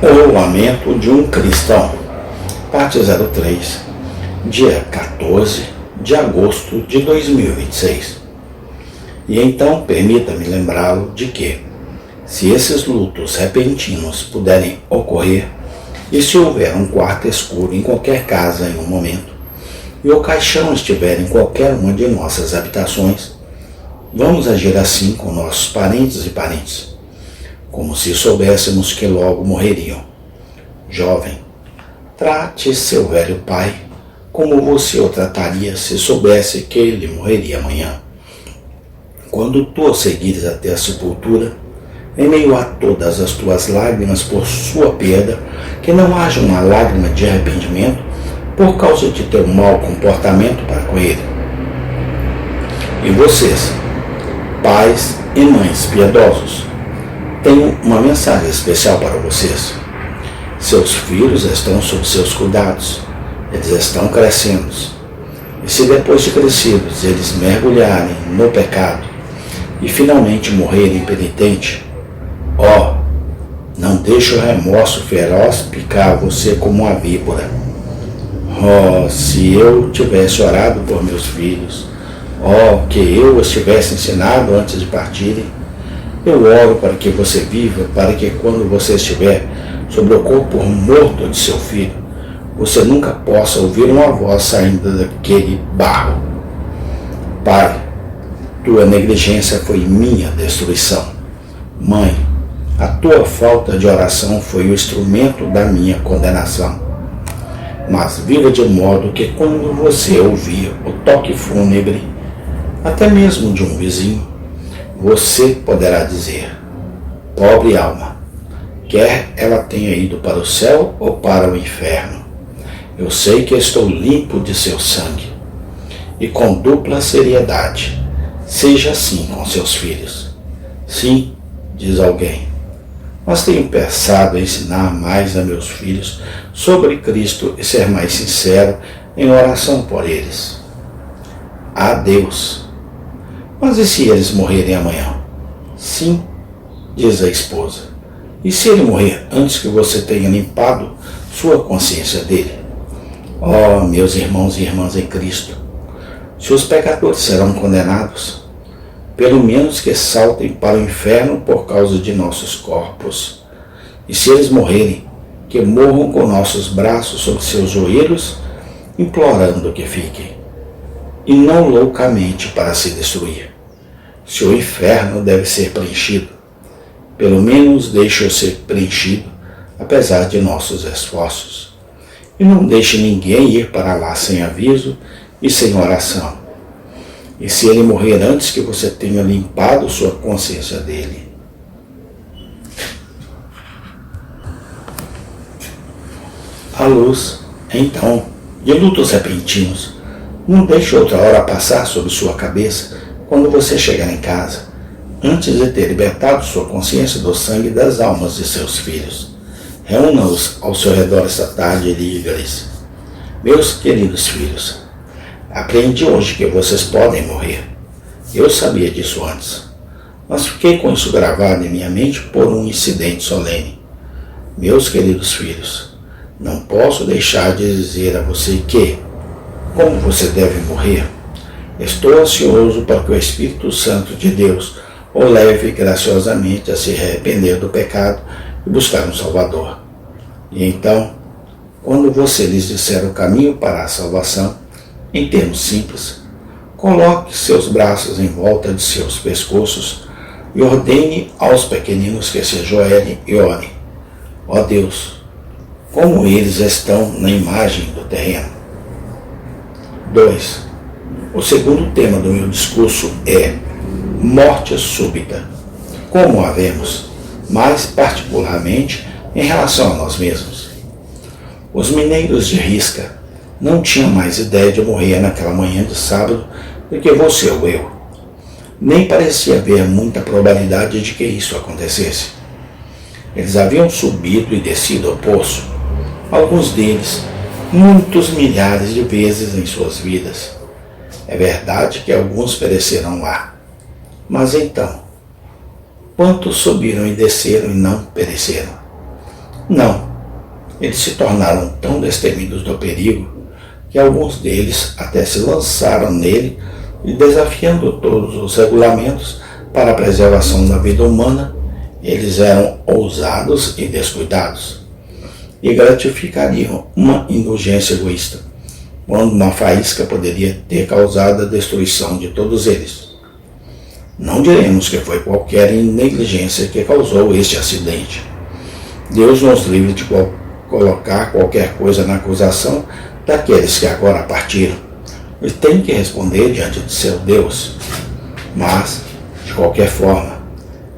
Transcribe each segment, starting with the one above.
O Lamento de um Cristão, parte 03, dia 14 de agosto de 2026. E então permita-me lembrá-lo de que, se esses lutos repentinos puderem ocorrer, e se houver um quarto escuro em qualquer casa em um momento, e o caixão estiver em qualquer uma de nossas habitações, vamos agir assim com nossos parentes e parentes, como se soubéssemos que logo morreriam. Jovem, trate seu velho pai como você o trataria se soubesse que ele morreria amanhã. Quando tu o seguires até a sepultura, em meio a todas as tuas lágrimas por sua perda, que não haja uma lágrima de arrependimento por causa de teu mau comportamento para com ele. E vocês, pais e mães piedosos, tenho uma mensagem especial para vocês. Seus filhos estão sob seus cuidados, eles estão crescendo. E se depois de crescidos eles mergulharem no pecado e finalmente morrerem impenitente, não deixe o remorso feroz picar você como uma víbora. Se eu tivesse orado por meus filhos, que eu os tivesse ensinado antes de partirem. Eu oro para que você viva, para que quando você estiver sobre o corpo morto de seu filho, você nunca possa ouvir uma voz saindo daquele barro. Pai, tua negligência foi minha destruição. Mãe, a tua falta de oração foi o instrumento da minha condenação. Mas viva de modo que quando você ouvir o toque fúnebre, até mesmo de um vizinho, você poderá dizer: pobre alma, quer ela tenha ido para o céu ou para o inferno, eu sei que estou limpo de seu sangue. E com dupla seriedade, seja assim com seus filhos. Sim, diz alguém, mas tenho pensado em ensinar mais a meus filhos sobre Cristo e ser mais sincero em oração por eles. A Deus. Mas e se eles morrerem amanhã? Sim, diz a esposa. E se ele morrer antes que você tenha limpado sua consciência dele? Meus irmãos e irmãs em Cristo, se os pecadores serão condenados, pelo menos que saltem para o inferno por causa de nossos corpos. E se eles morrerem, que morram com nossos braços sobre seus joelhos, implorando que fiquem, e não loucamente para se destruir. Se o inferno deve ser preenchido, pelo menos deixe-o ser preenchido, apesar de nossos esforços. E não deixe ninguém ir para lá sem aviso e sem oração. E se ele morrer antes que você tenha limpado sua consciência dele? À luz, então, de lutos repentinos, não deixe outra hora passar sobre sua cabeça quando você chegar em casa, antes de ter libertado sua consciência do sangue das almas de seus filhos. Reúna-os ao seu redor esta tarde e diga-lhes: meus queridos filhos, aprendi hoje que vocês podem morrer. Eu sabia disso antes, mas fiquei com isso gravado em minha mente por um incidente solene. Meus queridos filhos, não posso deixar de dizer a você que, como você deve morrer, estou ansioso para que o Espírito Santo de Deus o leve graciosamente a se arrepender do pecado e buscar um Salvador. E então, quando você lhes disser o caminho para a salvação, em termos simples, coloque seus braços em volta de seus pescoços e ordene aos pequeninos que se ajoelhem e orem. Deus, como eles estão na imagem do terreno. 2. O segundo tema do meu discurso é morte súbita. Como a vemos, mais particularmente em relação a nós mesmos. Os mineiros de Risca não tinham mais ideia de morrer naquela manhã de sábado do que você ou eu. Nem parecia haver muita probabilidade de que isso acontecesse. Eles haviam subido e descido ao poço, alguns deles muitos milhares de vezes em suas vidas. É verdade que alguns pereceram lá, mas então, quantos subiram e desceram e não pereceram? Não, eles se tornaram tão destemidos do perigo que alguns deles até se lançaram nele e, desafiando todos os regulamentos para a preservação da vida humana, eles eram ousados e descuidados e gratificariam uma indulgência egoísta, quando uma faísca poderia ter causado a destruição de todos eles. Não diremos que foi qualquer negligência que causou este acidente. Deus nos livre de colocar qualquer coisa na acusação daqueles que agora partiram. Ele tem que responder diante de seu Deus. Mas, de qualquer forma,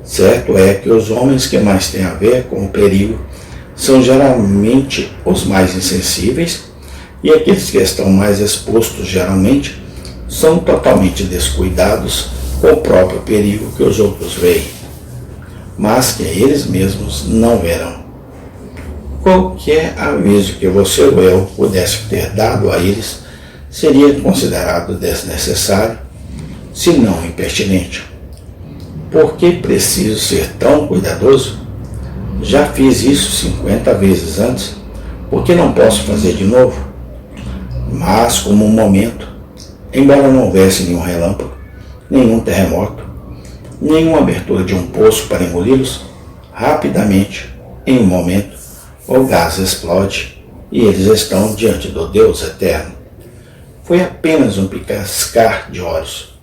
certo é que os homens que mais têm a ver com o perigo são geralmente os mais insensíveis, e aqueles que estão mais expostos geralmente são totalmente descuidados com o próprio perigo que os outros veem, mas que eles mesmos não verão. Qualquer aviso que você ou eu pudesse ter dado a eles seria considerado desnecessário, se não impertinente. Por que preciso ser tão cuidadoso? Já fiz isso 50 vezes antes, por que não posso fazer de novo? Mas, como um momento, embora não houvesse nenhum relâmpago, nenhum terremoto, nenhuma abertura de um poço para engoli-los, rapidamente, em um momento, o gás explode e eles estão diante do Deus eterno. Foi apenas um piscar de olhos,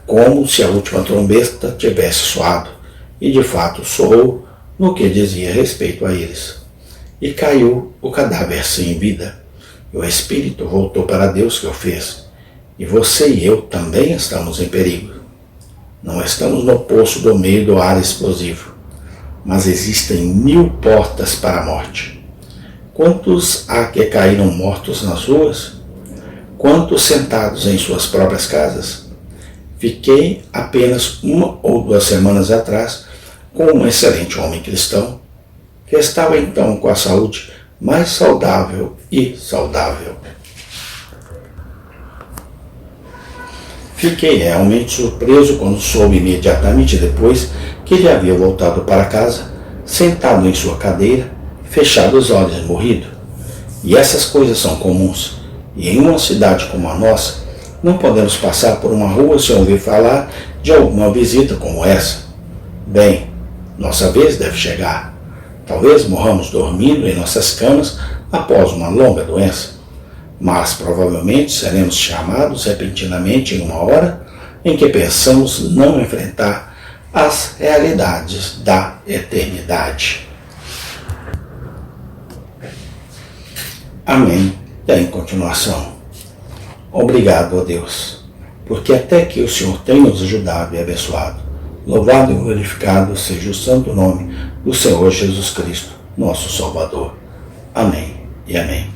como se a última trombeta tivesse soado, e de fato soou no que dizia respeito a eles. E caiu o cadáver sem vida, e o espírito voltou para Deus que o fez. E você e eu também estamos em perigo. Não estamos no poço do meio do ar explosivo, mas existem 1000 portas para a morte. Quantos há que caíram mortos nas ruas? Quantos sentados em suas próprias casas? Fiquei apenas 1 ou 2 semanas atrás com um excelente homem cristão, que estava então com a saúde mais saudável e saudável. Fiquei realmente surpreso quando soube imediatamente depois que ele havia voltado para casa, sentado em sua cadeira, fechado os olhos e morrido. E essas coisas são comuns, e em uma cidade como a nossa, não podemos passar por uma rua sem ouvir falar de alguma visita como essa. Bem, nossa vez deve chegar. Talvez morramos dormindo em nossas camas após uma longa doença, mas provavelmente seremos chamados repentinamente em uma hora em que pensamos não enfrentar as realidades da eternidade. Amém. Tem continuação. Obrigado a Deus, porque até que o Senhor tem nos ajudado e abençoado. Louvado e glorificado seja o santo nome do Senhor Jesus Cristo, nosso Salvador. Amém e amém.